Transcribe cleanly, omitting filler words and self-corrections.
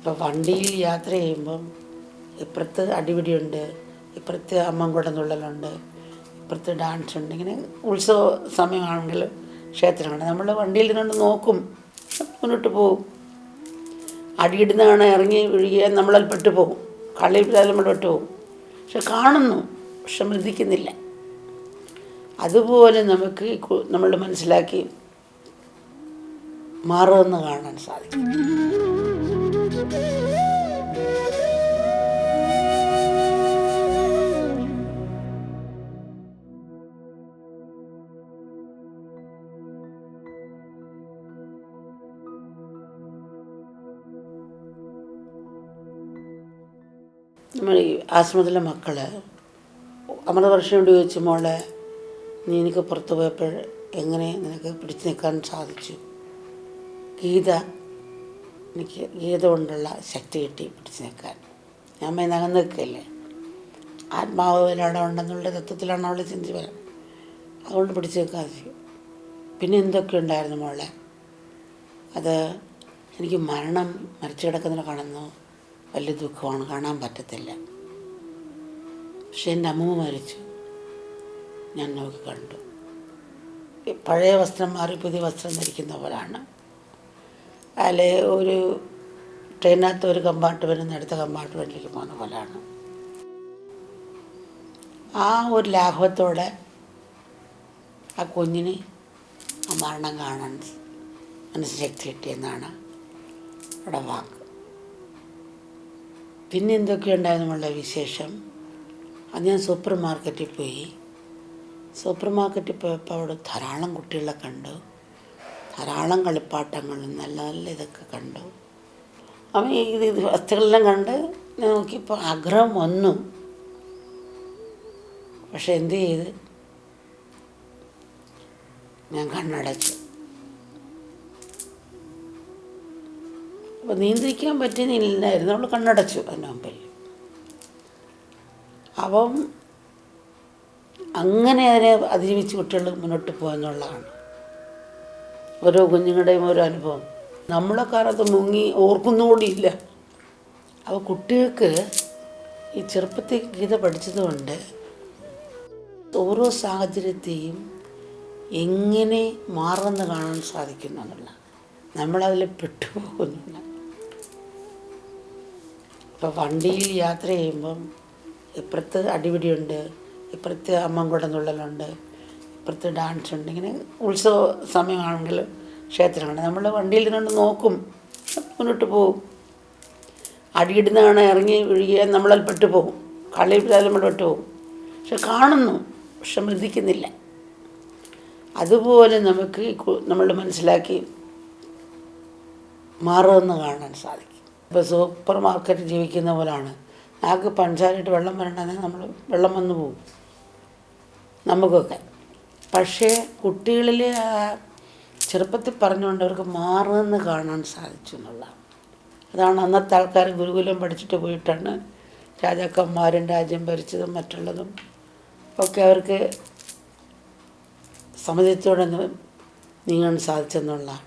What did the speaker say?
ഇപ്പോൾ വണ്ടിയിൽ യാത്ര ചെയ്യുമ്പം ഇപ്പുറത്ത് അടിപിടിയുണ്ട്, ഇപ്പുറത്ത് അമ്മൻകുടം തുള്ളലുണ്ട്, ഇപ്പുറത്ത് ഡാൻസ് ഉണ്ട്. ഇങ്ങനെ ഉത്സവ സമയമാണെങ്കിൽ ക്ഷേത്രങ്ങളുണ്ട്. നമ്മൾ വണ്ടിയിൽ നിന്നുകൊണ്ട് നോക്കും, മുന്നോട്ട് പോകും. അടിയിടുന്നതാണ് ഇറങ്ങി വീഴുക, നമ്മളതിൽ പെട്ടുപോകും. കളിയിട്ടാൽ നമ്മൾ പെട്ടുപോകും. പക്ഷെ കാണുന്നു, പക്ഷെ മൃതിക്കുന്നില്ല. അതുപോലെ നമുക്ക് നമ്മൾ മനസ്സിലാക്കി മാറുമെന്ന് കാണാൻ സാധിക്കും. നമ്മൾ ഈ ആശ്രമത്തിലെ മക്കൾ അമൃതവർഷം ചോദിച്ചു, മോളെ നീ എനിക്ക് പുറത്ത് പോയപ്പോൾ എങ്ങനെ നിനക്ക് പിടിച്ചു നിൽക്കാൻ സാധിച്ചു? ഗീത കൊണ്ടുള്ള ശക്തി കിട്ടി പിടിച്ചു നിൽക്കാൻ. ഞാൻ നകന്ന് നിൽക്കില്ലേ, ആത്മാവ് ഒരാടെ ഉണ്ടെന്നുള്ള തത്വത്തിലാണ് അവൾ ചിന്തിച്ച് വരാം. അതുകൊണ്ട് പിടിച്ചു നിൽക്കാൻ ചെയ്യും. പിന്നെ എന്തൊക്കെ ഉണ്ടായിരുന്നു മോളെ? അത് എനിക്ക് മരിച്ചു കിടക്കുന്നതിനെ കാണുന്നു വലിയ ദുഃഖമാണ്, കാണാൻ പറ്റത്തില്ല. പക്ഷെ എൻ്റെ അമ്മ മരിച്ചു, ഞാൻ നോക്കി കണ്ടു. പഴയ വസ്ത്രം മാറി പുതിയ വസ്ത്രം ധരിക്കുന്ന പോലാണ്. അല്ലെ ഒരു ട്രെയിനകത്ത് ഒരു കമ്പാർട്ട്മെൻറ്റിൽ നിന്ന് അടുത്ത കമ്പാർട്ട്മെൻറ്റിലേക്ക് പോകുന്ന പോലാണ്. ആ ഒരു ലാഘവത്തോടെ ആ കുഞ്ഞിന് ആ മരണം കാണാൻ മനസ്സിലാക്കി കിട്ടിയെന്നാണ് അവിടെ വാക്ക്. പിന്നെ എന്തൊക്കെയുണ്ടായിരുന്നുള്ള വിശേഷം? അത് ഞാൻ സൂപ്പർ മാർക്കറ്റിൽ പോയി. സൂപ്പർ മാർക്കറ്റിൽ പോയപ്പോൾ അവിടെ ധാരാളം കുട്ടികളെ കണ്ടു, ധാരാളം കളിപ്പാട്ടങ്ങളും നല്ല നല്ല ഇതൊക്കെ കണ്ടു. അവൻ ഇത് വസ്തുക്കളെല്ലാം കണ്ട് ഞാൻ നോക്കിയപ്പോൾ ആഗ്രഹം വന്നു. പക്ഷെ എന്ത് ചെയ്ത്, ഞാൻ കണ്ണടച്ചു. അപ്പോൾ നിയന്ത്രിക്കാൻ പറ്റുന്നില്ലായിരുന്നു, അവൾ കണ്ണടച്ചു അതിൻ്റെ മുമ്പിൽ. അപ്പം അങ്ങനെ അതിനെ അതിജീവിച്ച് കുട്ടികൾ മുന്നോട്ട് പോകുന്നുള്ളതാണ് ഓരോ കുഞ്ഞുങ്ങളുടെയും ഓരോ അനുഭവം. നമ്മളെ കാലത്ത് മുങ്ങി ഓർക്കുന്നുകൂടിയില്ല. അപ്പോൾ കുട്ടികൾക്ക് ഈ ചെറുപ്പത്തിൽ ഗീത പഠിച്ചതുകൊണ്ട് ഓരോ സാഹചര്യത്തെയും എങ്ങനെ മാറുമെന്ന് കാണാൻ സാധിക്കുന്നു എന്നുള്ള, നമ്മളതിൽ പെട്ടുപോകുന്നില്ല. ഇപ്പോൾ വണ്ടിയിൽ യാത്ര ചെയ്യുമ്പം ഇപ്പുറത്ത് അടിപിടിയുണ്ട്, ഇപ്പുറത്ത് അമ്മൻകുടം തുള്ളലുണ്ട്, ഇപ്പുറത്ത് ഡാൻസ് ഉണ്ട്. ഇങ്ങനെ ഉത്സവ സമയമാണെങ്കിൽ ക്ഷേത്രങ്ങളുണ്ട്. നമ്മൾ വണ്ടിയിൽ നിന്നുകൊണ്ട് നോക്കും, മുന്നോട്ട് പോകും. അടിയിടുന്നതാണ് ഇറങ്ങി വീഴുക, നമ്മളതിൽ പെട്ടുപോകും. കളിയിട്ടാൽ നമ്മൾ പെട്ടുപോകും. പക്ഷെ കാണുന്നു, പക്ഷെ മൃതിക്കുന്നില്ല. അതുപോലെ നമുക്ക് നമ്മൾ മനസ്സിലാക്കി മാറുമെന്ന് കാണാൻ സാധിക്കും. ഇപ്പോൾ സൂപ്പർ മാർക്കറ്റ് ജീവിക്കുന്ന പോലാണ്. ഞങ്ങൾക്ക് പഞ്ചായത്ത് വെള്ളം വരണമെങ്കിൽ നമ്മൾ വെള്ളം വന്നു പോകും നമുക്കൊക്കെ. പക്ഷേ കുട്ടികളിൽ ചെറുപ്പത്തിൽ പറഞ്ഞുകൊണ്ട് അവർക്ക് മാറുമെന്ന് കാണാൻ സാധിച്ചു എന്നുള്ളതാണ്. അതാണ് അന്നത്തെ ആൾക്കാർ ഗുരുകുലം പഠിച്ചിട്ട് പോയിട്ടാണ് രാജാക്കന്മാരും രാജ്യം ഭരിച്ചതും മറ്റുള്ളതും ഒക്കെ അവർക്ക് സമചിത്തത്തോടെ നീങ്ങാൻ സാധിച്ചെന്നുള്ളതാണ്.